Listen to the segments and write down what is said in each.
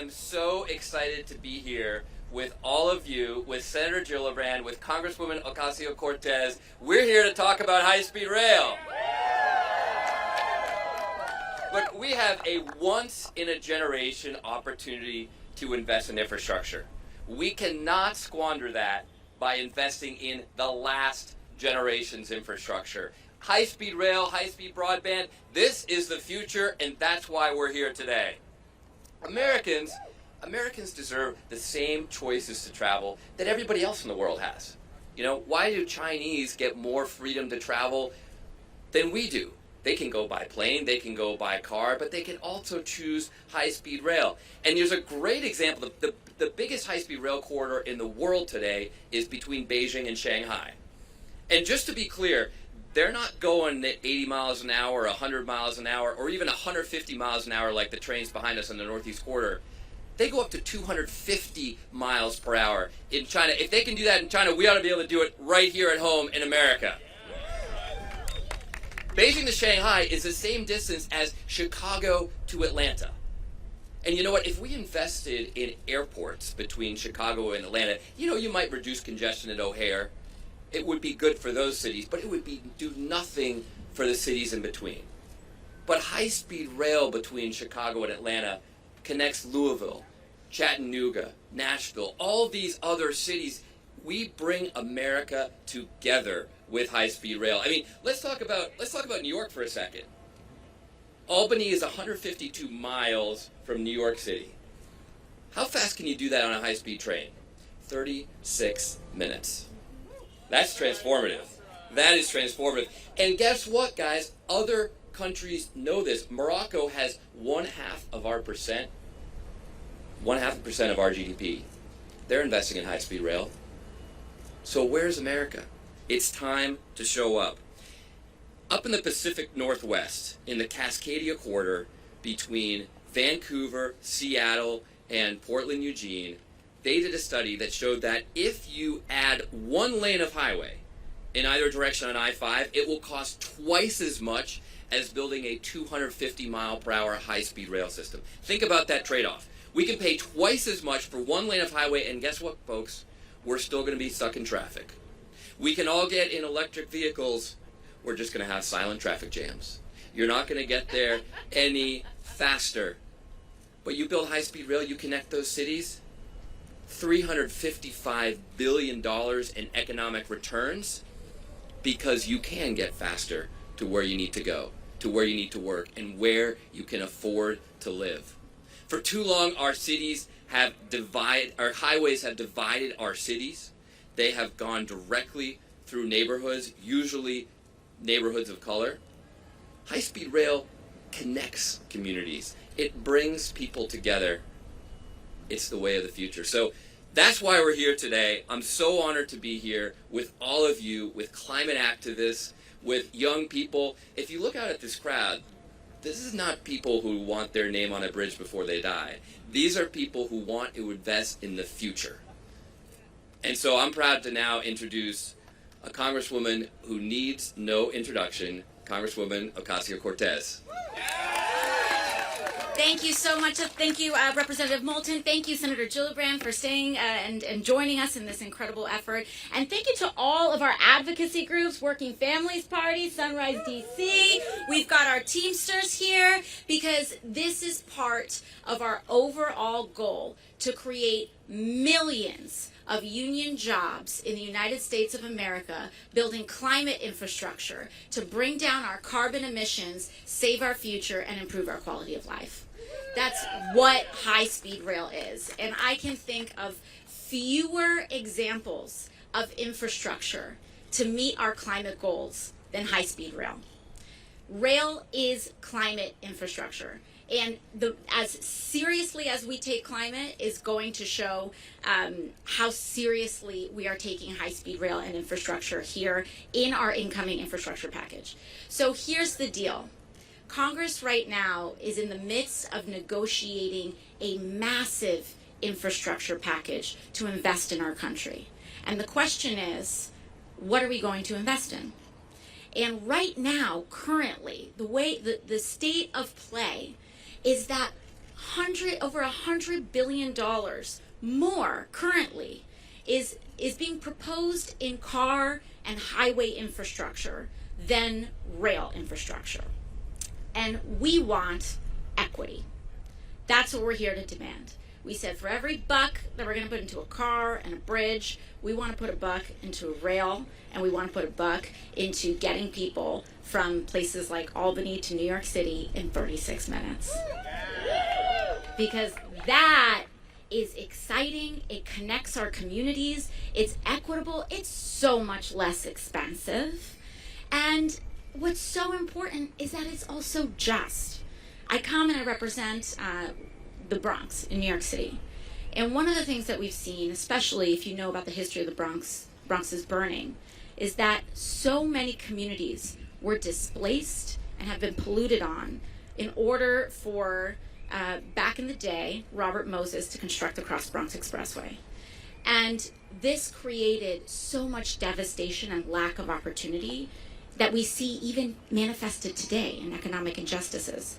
am so excited to be here with all of you, with Senator Gillibrand, with Congresswoman Ocasio-Cortez. We're here to talk about high-speed rail. Look, we have a once-in-a-generation opportunity to invest in infrastructure. We cannot squander that by investing in the last generation's infrastructure. High-speed rail, high-speed broadband, this is the future, and that's why we're here today. Americans deserve the same choices to travel that everybody else in the world has. You know, why do Chinese get more freedom to travel than we do? They can go by plane, they can go by car, but they can also choose high-speed rail. And there's a great example. The biggest high-speed rail corridor in the world today is between Beijing and Shanghai. And just to be clear, they're not going at 80 miles an hour, 100 miles an hour, or even 150 miles an hour like the trains behind us in the Northeast Corridor. They go up to 250 miles per hour in China. If they can do that in China, we ought to be able to do it right here at home in America. Beijing to Shanghai is the same distance as Chicago to Atlanta. And you know what? If we invested in airports between Chicago and Atlanta, you know, you might reduce congestion at O'Hare. It would be good for those cities, but it would do nothing for the cities in between. But high-speed rail between Chicago and Atlanta connects Louisville, Chattanooga, Nashville, all these other cities. We bring America together with high-speed rail. I mean, let's talk about New York for a second. Albany is 152 miles from New York City. How fast can you do that on a high-speed train? 36 minutes. That's transformative. That is transformative. And guess what, guys? Other countries know this. Morocco has 0.5% of our GDP. They're investing in high-speed rail. So where's America? It's time to show up. Up in the Pacific Northwest, in the Cascadia corridor between Vancouver, Seattle, and Portland, Eugene, they did a study that showed that if you add one lane of highway in either direction on I-5, it will cost twice as much as building a 250 mile per hour high-speed rail system. Think about that trade-off. We can pay twice as much for one lane of highway, and guess what, folks? We're still going to be stuck in traffic. We can all get in electric vehicles. We're just going to have silent traffic jams. You're not going to get there any faster. But you build high-speed rail, you connect those cities, $355 billion in economic returns, because you can get faster to where you need to go, to where you need to work, and where you can afford to live. For too long, our highways have divided our cities. They have gone directly through neighborhoods, usually neighborhoods of color. High-speed rail connects communities. It brings people together. It's the way of the future. So that's why we're here today. I'm so honored to be here with all of you, with climate activists, with young people. If you look out at this crowd, this is not people who want their name on a bridge before they die. These are people who want to invest in the future. And so I'm proud to now introduce a Congresswoman who needs no introduction, Congresswoman Ocasio-Cortez. Thank you so much. Thank you, Representative Moulton. Thank you, Senator Gillibrand, for staying and joining us in this incredible effort. And thank you to all of our advocacy groups, Working Families Party, Sunrise DC. We've got our Teamsters here because this is part of our overall goal to create millions of union jobs in the United States of America, building climate infrastructure to bring down our carbon emissions, save our future, and improve our quality of life. That's what high-speed rail is. And I can think of fewer examples of infrastructure to meet our climate goals than high-speed rail. Rail is climate infrastructure. And as seriously as we take climate is going to show how seriously we are taking high-speed rail and infrastructure here in our incoming infrastructure package. So here's the deal. Congress right now is in the midst of negotiating a massive infrastructure package to invest in our country. And the question is, what are we going to invest in? And right now, currently, the state of play is that over $100 billion more currently is being proposed in car and highway infrastructure than rail infrastructure. And we want equity. That's what we're here to demand. We said for every buck that we're going to put into a car and a bridge, we want to put a buck into a rail, and we want to put a buck into getting people from places like Albany to New York City in 36 minutes. Because that is exciting, it connects our communities, it's equitable, it's so much less expensive. And what's so important is that it's also just. I come and I represent the Bronx in New York City. And one of the things that we've seen, especially if you know about the history of the Bronx's burning, is that so many communities were displaced and have been polluted on in order for, back in the day, Robert Moses to construct the Cross Bronx Expressway. And this created so much devastation and lack of opportunity that we see even manifested today in economic injustices.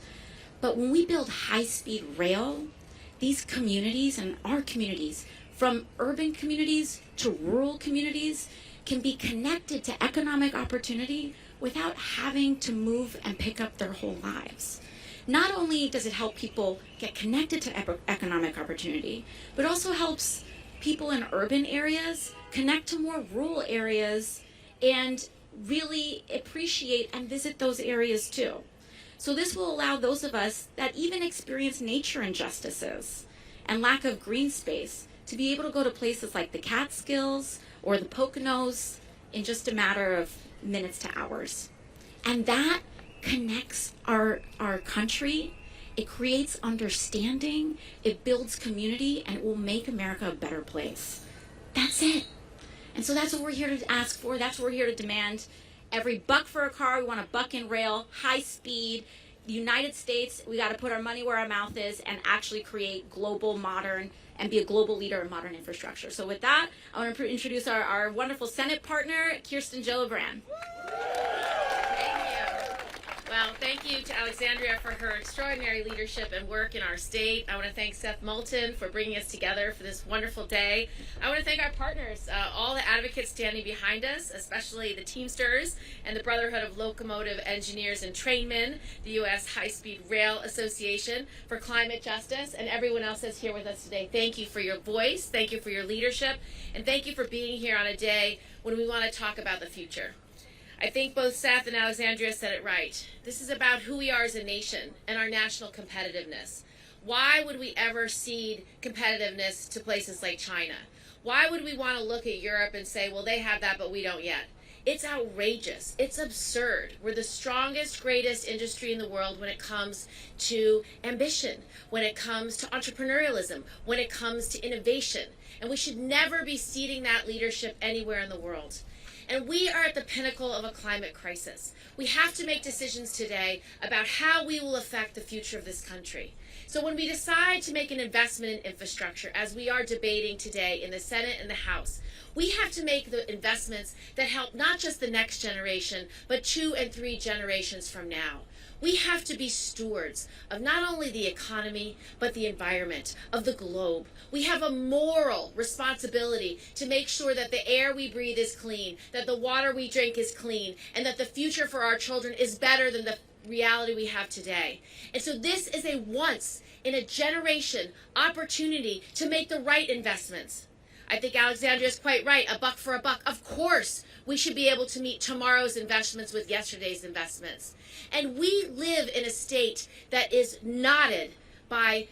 But when we build high-speed rail, these communities and our communities, from urban communities to rural communities, can be connected to economic opportunity without having to move and pick up their whole lives. Not only does it help people get connected to economic opportunity, but also helps people in urban areas connect to more rural areas and really appreciate and visit those areas too. So this will allow those of us that even experience nature injustices and lack of green space to be able to go to places like the Catskills or the Poconos in just a matter of minutes to hours. And that connects our country, it creates understanding, it builds community, and it will make America a better place. That's it. And so that's what we're here to ask for, that's what we're here to demand. Every buck for a car, we want a buck in rail, high speed. The United States, we got to put our money where our mouth is and actually create global modern and be a global leader in modern infrastructure. So with that, I want to introduce our wonderful Senate partner, Kirsten Gillibrand. Well, thank you to Alexandria for her extraordinary leadership and work in our state. I want to thank Seth Moulton for bringing us together for this wonderful day. I want to thank our partners, all the advocates standing behind us, especially the Teamsters and the Brotherhood of Locomotive Engineers and Trainmen, the U.S. High-Speed Rail Association for Climate Justice, and everyone else that's here with us today. Thank you for your voice, thank you for your leadership, and thank you for being here on a day when we want to talk about the future. I think both Seth and Alexandria said it right. This is about who we are as a nation and our national competitiveness. Why would we ever cede competitiveness to places like China? Why would we want to look at Europe and say, well, they have that, but we don't yet? It's outrageous. It's absurd. We're the strongest, greatest industry in the world when it comes to ambition, when it comes to entrepreneurialism, when it comes to innovation. And we should never be ceding that leadership anywhere in the world. And we are at the pinnacle of a climate crisis. We have to make decisions today about how we will affect the future of this country. So when we decide to make an investment in infrastructure, as we are debating today in the Senate and the House, we have to make the investments that help not just the next generation, but 2 and 3 generations from now. We have to be stewards of not only the economy, but the environment, of the globe. We have a moral responsibility to make sure that the air we breathe is clean, that the water we drink is clean, and that the future for our children is better than the reality we have today. And so this is a once in a generation opportunity to make the right investments. I think Alexandria is quite right, a buck for a buck. Of course, we should be able to meet tomorrow's investments with yesterday's investments. And we live in a state that is knotted by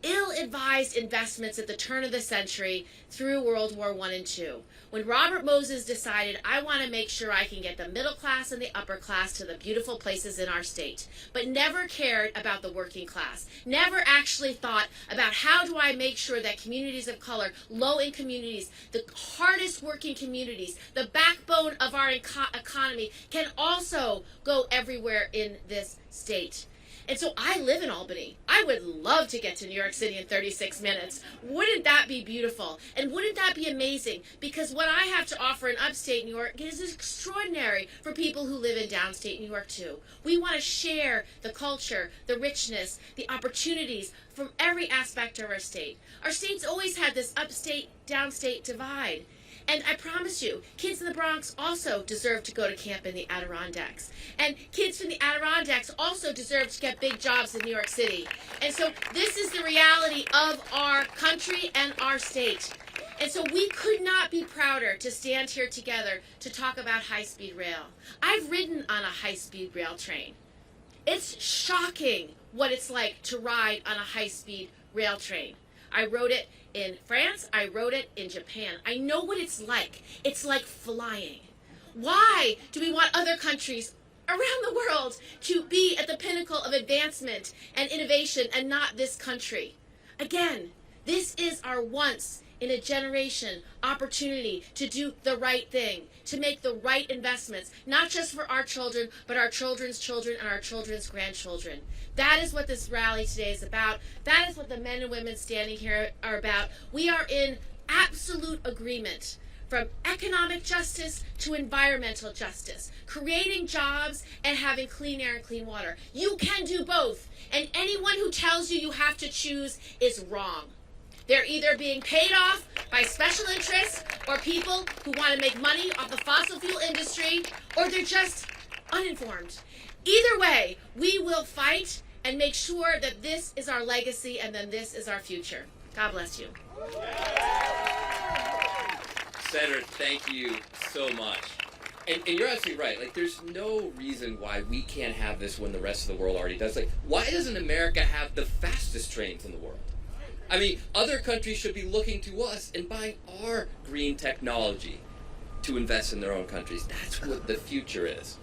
ill-advised investments at the turn of the century through World War I and II. When Robert Moses decided, I want to make sure I can get the middle class and the upper class to the beautiful places in our state, but never cared about the working class, never actually thought about how do I make sure that communities of color, low-income communities, the hardest working communities, the backbone of our economy can also go everywhere in this state. And so I live in Albany. I would love to get to New York City in 36 minutes. Wouldn't that be beautiful? And wouldn't that be amazing? Because what I have to offer in upstate New York is extraordinary for people who live in downstate New York too. We want to share the culture, the richness, the opportunities from every aspect of our state. Our state's always had this upstate, downstate divide. And I promise you, kids in the Bronx also deserve to go to camp in the Adirondacks. And kids from the Adirondacks also deserve to get big jobs in New York City. And so this is the reality of our country and our state. And so we could not be prouder to stand here together to talk about high-speed rail. I've ridden on a high-speed rail train. It's shocking what it's like to ride on a high-speed rail train. I rode it in France. I rode it in Japan. I know what it's like. It's like flying. Why do we want other countries around the world to be at the pinnacle of advancement and innovation and not this country? Again, this is our once in a generation opportunity to do the right thing, to make the right investments, not just for our children, but our children's children and our children's grandchildren. That is what this rally today is about. That is what the men and women standing here are about. We are in absolute agreement, from economic justice to environmental justice, creating jobs and having clean air and clean water. You can do both, and anyone who tells you you have to choose is wrong. They're either being paid off by special interests or people who want to make money off the fossil fuel industry, or they're just uninformed. Either way, we will fight and make sure that this is our legacy and then this is our future. God bless you. Senator, thank you so much. And you're absolutely right. Like, there's no reason why we can't have this when the rest of the world already does. Like, why doesn't America have the fastest trains in the world? I mean, other countries should be looking to us and buying our green technology to invest in their own countries. That's what the future is.